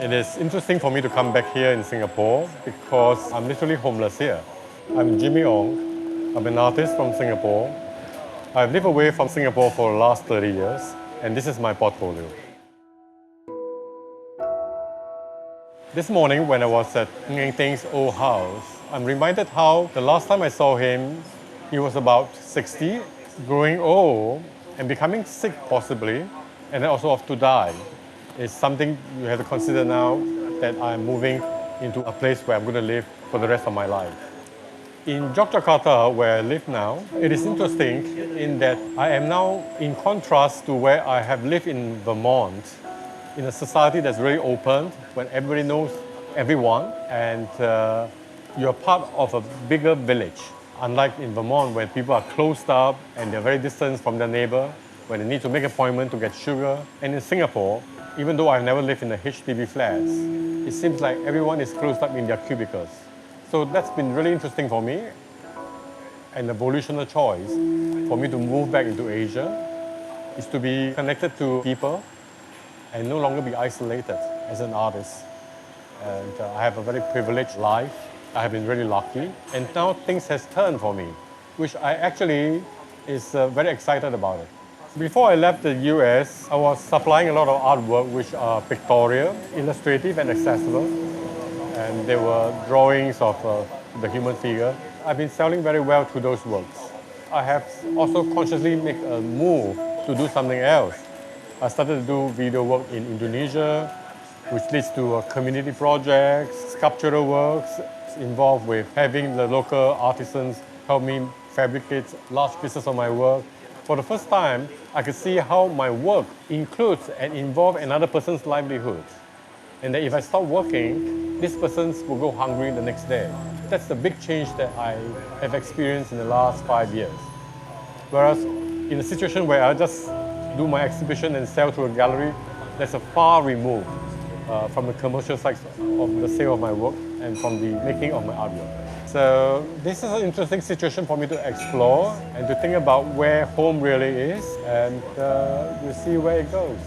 It is interesting for me to come back here in Singapore because I'm literally homeless here. I'm Jimmy Ong. I'm an artist from Singapore. I've lived away from Singapore for the last 30 years, and this is my portfolio. This morning when I was at Ng Eng Teng's old house, I'm reminded how the last time I saw him, he was about 60, growing old and becoming sick possibly, and then also off to die. It's something you have to consider now that I'm moving into a place where I'm going to live for the rest of my life. In Yogyakarta, where I live now, it is interesting in that I am now in contrast to where I have lived in Vermont, in a society that's very open, when everybody knows everyone, and you're part of a bigger village. Unlike in Vermont, where people are closed up and they're very distant from their neighbor, when they need to make an appointment to get sugar. And in Singapore, even though I've never lived in the HDB flats, it seems like everyone is closed up in their cubicles. So that's been really interesting for me, and the volitional choice for me to move back into Asia is to be connected to people and no longer be isolated as an artist. And I have a very privileged life. I have been really lucky. And now things has turned for me, which I actually is very excited about it. Before I left the US, I was supplying a lot of artwork which are pictorial, illustrative and accessible. And they were drawings of the human figure. I've been selling very well to those works. I have also consciously made a move to do something else. I started to do video work in Indonesia, which leads to community projects, sculptural works involved with having the local artisans help me fabricate large pieces of my work. For the first time, I could see how my work includes and involves another person's livelihood. And that if I stop working, this person will go hungry the next day. That's the big change that I have experienced in the last 5 years. Whereas in a situation where I just do my exhibition and sell to a gallery, that's a far remove from the commercial side of the sale of my work and from the making of my artwork. So this is an interesting situation for me to explore and to think about where home really is, and we'll see where it goes.